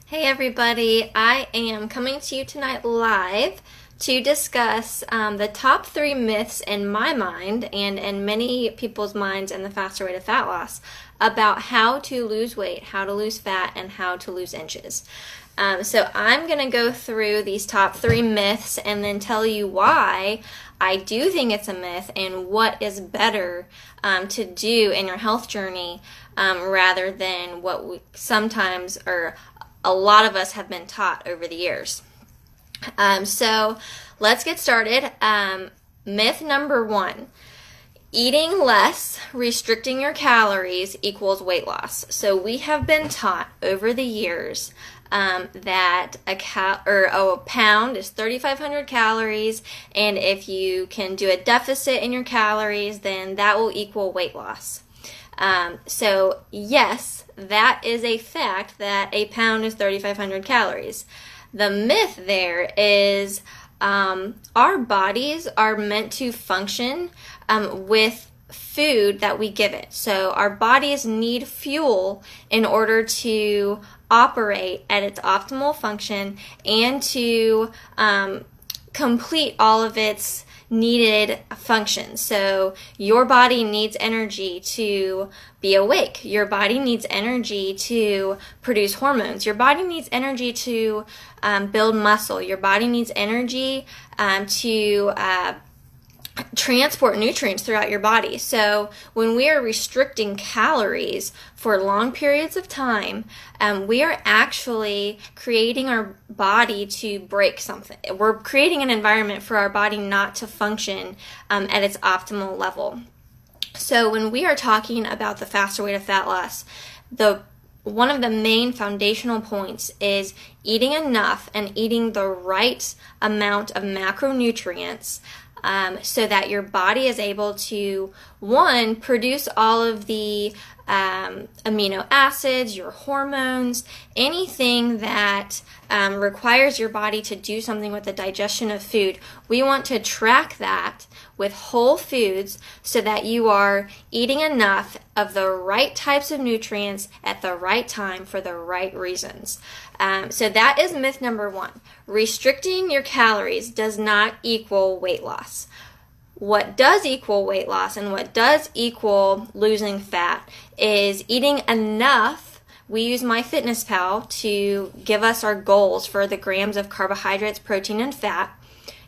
Hey everybody, I am coming to you tonight live to discuss the top 3 myths in my mind and in many people's minds in the Faster Way to Fat Loss about how to lose weight, how to lose fat, and how to lose inches. So I'm going to go through these top 3 myths and then tell you why I do think it's a myth and what is better to do in your health journey rather than what we sometimes or a lot of us have been taught over the years. So let's get started. Myth number 1. Eating less, restricting your calories equals weight loss. So we have been taught over the years that a pound is 3,500 calories, and if you can do a deficit in your calories, then that will equal weight loss. So yes, that is a fact that a pound is 3,500 calories. The myth there is our bodies are meant to function with food that we give it. So our bodies need fuel in order to operate at its optimal function and to complete all of its needed functions. So your body needs energy to be awake. Your body needs energy to produce hormones. Your body needs energy to build muscle. Your body needs energy to transport nutrients throughout your body. So when we are restricting calories for long periods of time, we are actually creating our body to break something. We're creating an environment for our body not to function at its optimal level. So when we are talking about the Faster Way to Fat Loss, one of the main foundational points is eating enough and eating the right amount of macronutrients so that your body is able to, one, produce all of the amino acids, your hormones, anything that requires your body to do something with the digestion of food. We want to track that with whole foods so that you are eating enough of the right types of nutrients at the right time for the right reasons. So that is myth number 1. Restricting your calories does not equal weight loss. What does equal weight loss and what does equal losing fat is eating enough. We use MyFitnessPal to give us our goals for the grams of carbohydrates, protein, and fat.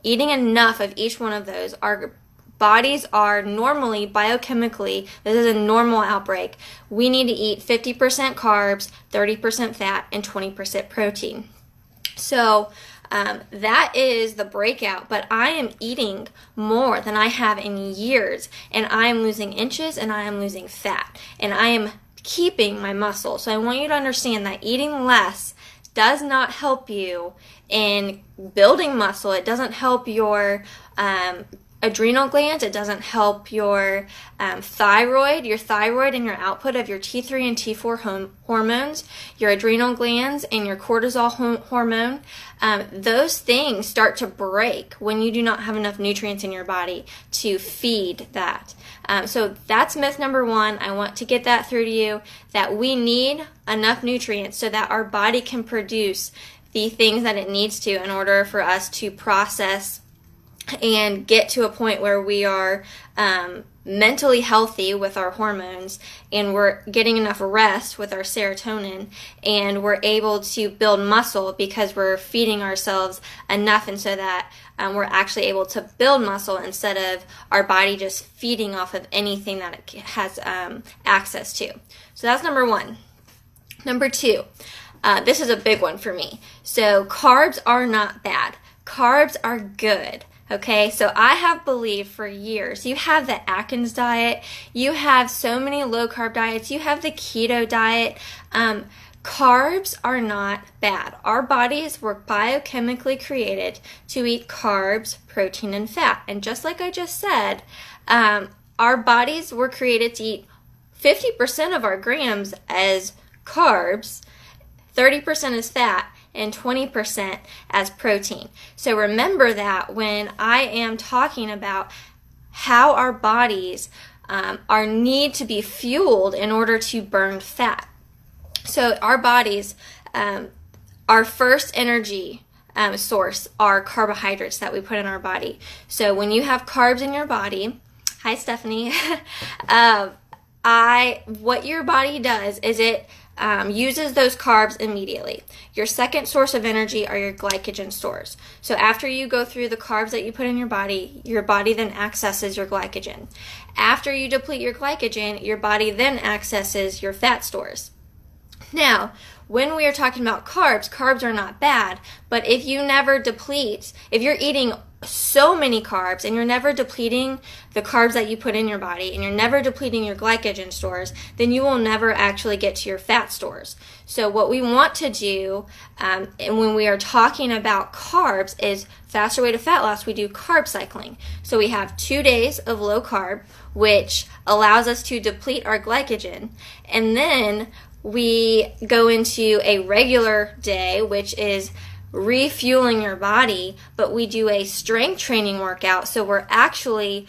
Eating enough of each one of those, our bodies are normally, biochemically, this is a normal outbreak, we need to eat 50% carbs, 30% fat, and 20% protein. So that is the breakout, but I am eating more than I have in years, and I am losing inches, and I am losing fat, and I am keeping my muscle. So I want you to understand that eating less does not help you in building muscle. It doesn't help your adrenal glands. It doesn't help your thyroid and your output of your T3 and T4 hormones, your adrenal glands and your cortisol hormone. Those things start to break when you do not have enough nutrients in your body to feed that. So that's myth number 1. I want to get that through to you, that we need enough nutrients so that our body can produce the things that it needs to in order for us to process and get to a point where we are mentally healthy with our hormones, and we're getting enough rest with our serotonin, and we're able to build muscle because we're feeding ourselves enough, and so that we're actually able to build muscle instead of our body just feeding off of anything that it has access to. So that's number 1. Number 2, this is a big one for me. So carbs are not bad. Carbs are good. Okay, so I have believed for years, you have the Atkins diet, you have so many low carb diets, you have the keto diet. Carbs are not bad. Our bodies were biochemically created to eat carbs, protein, and fat. And just like I just said, our bodies were created to eat 50% of our grams as carbs, 30% as fat, and 20% as protein. So remember that when I am talking about how our bodies are need to be fueled in order to burn fat. So our bodies our first energy source are carbohydrates that we put in our body. So when you have carbs in your body, hi Stephanie, what your body does is it uses those carbs immediately. Your second source of energy are your glycogen stores. So after you go through the carbs that you put in your body then accesses your glycogen. After you deplete your glycogen, your body then accesses your fat stores. Now, when we are talking about carbs are not bad, but if you never deplete, if you're eating so many carbs and you're never depleting the carbs that you put in your body and you're never depleting your glycogen stores, then you will never actually get to your fat stores. So what we want to do and when we are talking about carbs is faster way to fat loss, we do carb cycling. So we have 2 days of low carb, which allows us to deplete our glycogen, and then we go into a regular day, which is refueling your body, but we do a strength training workout. So we're actually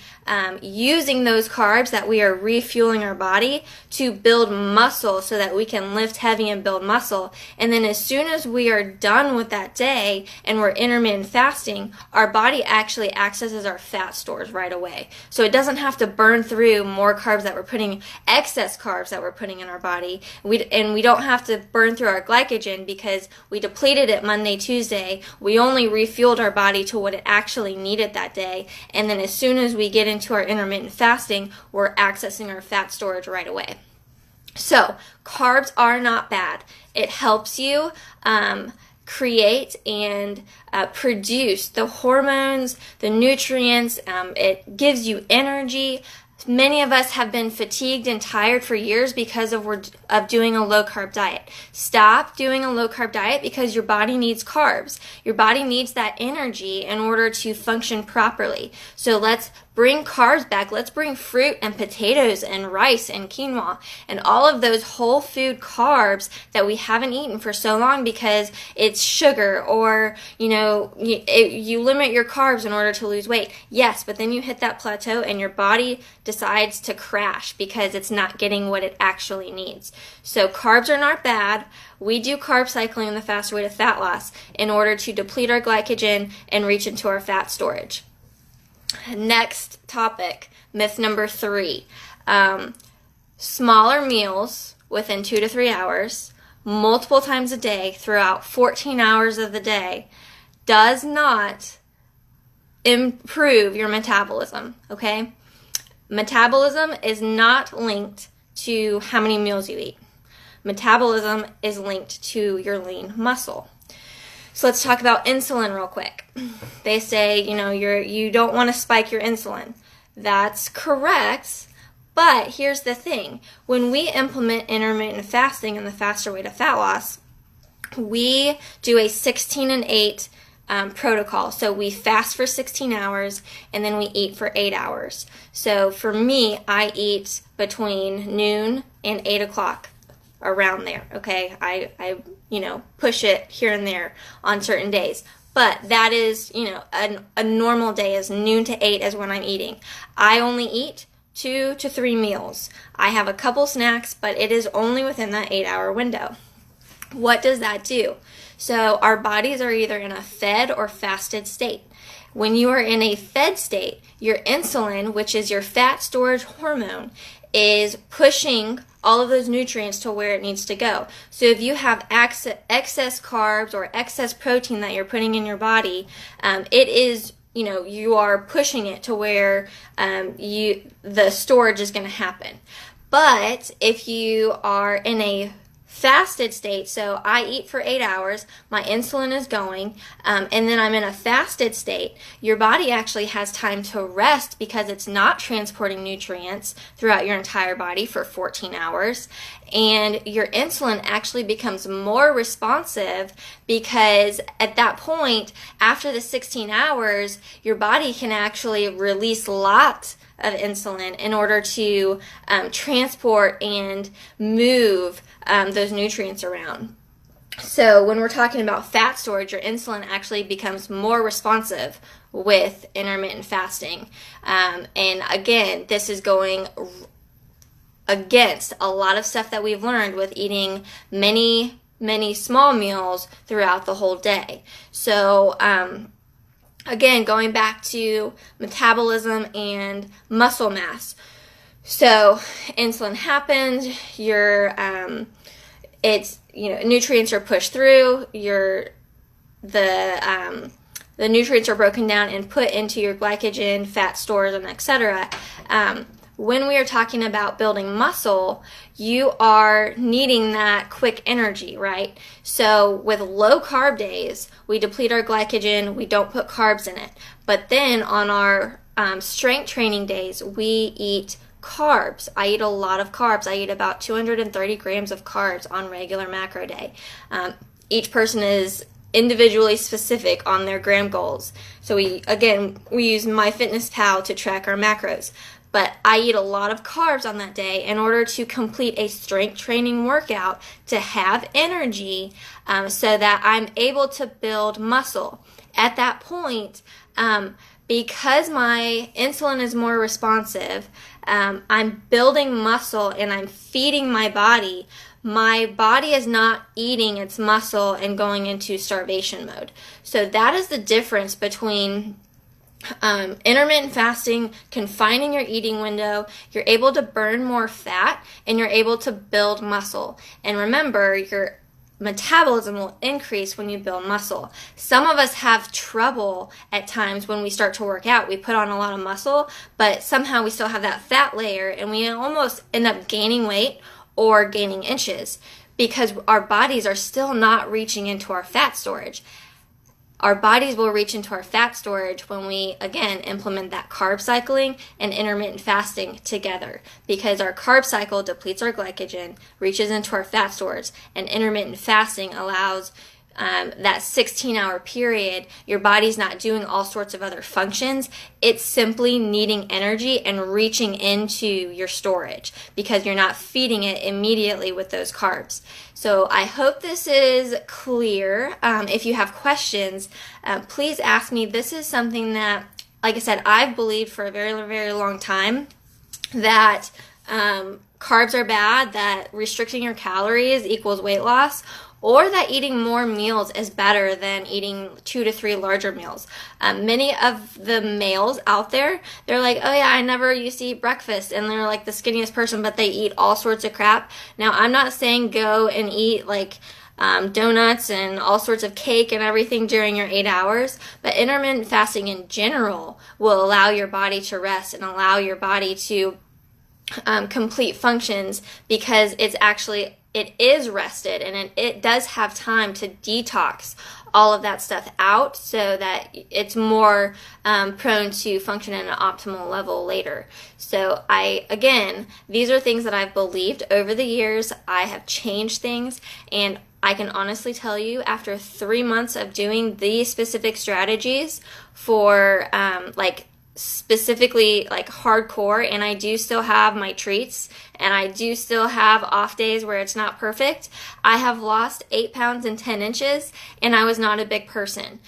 using those carbs that we are refueling our body to build muscle so that we can lift heavy and build muscle. And then as soon as we are done with that day and we're intermittent fasting, our body actually accesses our fat stores right away. So it doesn't have to burn through more carbs that we're putting, excess carbs that we're putting in our body. And we don't have to burn through our glycogen because we depleted it Monday, Tuesday. We only refueled our body to what it actually needed that day. And then as soon as we get into our intermittent fasting, we're accessing our fat storage right away. So carbs are not bad. It helps you create and produce the hormones, the nutrients. It gives you energy. Many of us have been fatigued and tired for years because of doing a low-carb diet. Stop doing a low-carb diet because your body needs carbs. Your body needs that energy in order to function properly. So let's bring carbs back. Let's bring fruit and potatoes and rice and quinoa and all of those whole food carbs that we haven't eaten for so long because it's sugar or, you limit your carbs in order to lose weight. Yes, but then you hit that plateau and your body decides to crash because it's not getting what it actually needs. So carbs are not bad. We do carb cycling in the Fast Way to Fat Loss in order to deplete our glycogen and reach into our fat storage. Next topic, myth number 3. Smaller meals within 2 to 3 hours, multiple times a day throughout 14 hours of the day does not improve your metabolism, okay? Metabolism is not linked to how many meals you eat. Metabolism is linked to your lean muscle. So let's talk about insulin real quick. They say, you don't want to spike your insulin. That's correct, but here's the thing. When we implement intermittent fasting in the Faster Way to Fat Loss, we do a 16 and 8 protocol. So we fast for 16 hours and then we eat for 8 hours. So for me, I eat between noon and 8 o'clock. Around there, okay? I push it here and there on certain days. But that is, a normal day is noon to 8 is when I'm eating. I only eat 2 to 3 meals. I have a couple snacks, but it is only within that 8-hour window. What does that do? So our bodies are either in a fed or fasted state. When you are in a fed state, your insulin, which is your fat storage hormone, is pushing all of those nutrients to where it needs to go. So if you have excess carbs or excess protein that you're putting in your body, it is, you are pushing it to where the storage is going to happen. But if you are in a fasted state, so I eat for 8 hours, my insulin is going, and then I'm in a fasted state, your body actually has time to rest because it's not transporting nutrients throughout your entire body for 14 hours, and your insulin actually becomes more responsive because at that point, after the 16 hours, your body can actually release lots of insulin in order to transport and move those nutrients around. So when we're talking about fat storage, your insulin actually becomes more responsive with intermittent fasting. And again, this is going against a lot of stuff that we've learned with eating many many small meals throughout the whole day. So, again, going back to metabolism and muscle mass. So insulin happens, nutrients are pushed through, the nutrients are broken down and put into your glycogen, fat stores, and etc. When we are talking about building muscle, you are needing that quick energy, right? So with low carb days, we deplete our glycogen, we don't put carbs in it. But then on our strength training days, we eat carbs. I eat a lot of carbs. I eat about 230 grams of carbs on regular macro day. Each person is individually specific on their gram goals. So we use MyFitnessPal to track our macros. But I eat a lot of carbs on that day in order to complete a strength training workout to have energy so that I'm able to build muscle. At that point, because my insulin is more responsive, I'm building muscle and I'm feeding my body. My body is not eating its muscle and going into starvation mode. So that is the difference between intermittent fasting, confining your eating window. You're able to burn more fat and you're able to build muscle. And remember, your metabolism will increase when you build muscle. Some of us have trouble at times when we start to work out. We put on a lot of muscle, but somehow we still have that fat layer and we almost end up gaining weight or gaining inches because our bodies are still not reaching into our fat storage. Our bodies will reach into our fat storage when we, again, implement that carb cycling and intermittent fasting together, because our carb cycle depletes our glycogen, reaches into our fat stores, and intermittent fasting allows that 16-hour period, your body's not doing all sorts of other functions. It's simply needing energy and reaching into your storage because you're not feeding it immediately with those carbs. So I hope this is clear. If you have questions, please ask me. This is something that, like I said, I've believed for a very, very long time that carbs are bad, that restricting your calories equals weight loss, or that eating more meals is better than eating 2 to 3 larger meals. Many of the males out there, they're like, oh yeah, I never used to eat breakfast, and they're like the skinniest person, but they eat all sorts of crap. Now, I'm not saying go and eat like donuts and all sorts of cake and everything during your 8 hours, but intermittent fasting in general will allow your body to rest and allow your body to complete functions because it is rested and it does have time to detox all of that stuff out so that it's more prone to function at an optimal level later. So these are things that I've believed over the years. I have changed things, and I can honestly tell you after 3 months of doing these specific strategies for specifically like hardcore, and I do still have my treats and I do still have off days where it's not perfect. I have lost 8 pounds and 10 inches and I was not a big person.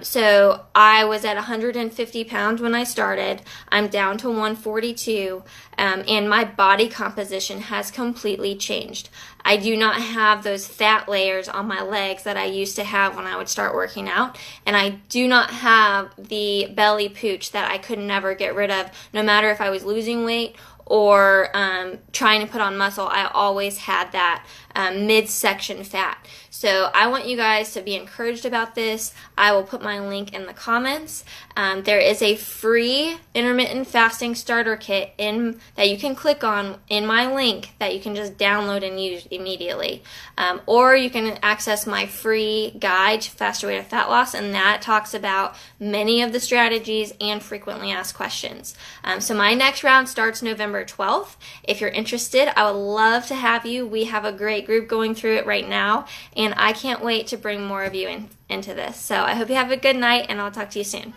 So I was at 150 pounds when I started. I'm down to 142 and my body composition has completely changed. I do not have those fat layers on my legs that I used to have when I would start working out, and I do not have the belly pooch that I could never get rid of, no matter if I was losing weight or trying to put on muscle. I always had that midsection fat. So I want you guys to be encouraged about this. I will put my link in the comments. There is a free intermittent fasting starter kit that you can click on in my link that you can just download and use immediately. Or you can access my free guide to Faster Way to Fat Loss, and that talks about many of the strategies and frequently asked questions. So my next round starts November 12th. If you're interested, I would love to have you. We have a great group going through it right now, and I can't wait to bring more of you into this. So I hope you have a good night, and I'll talk to you soon.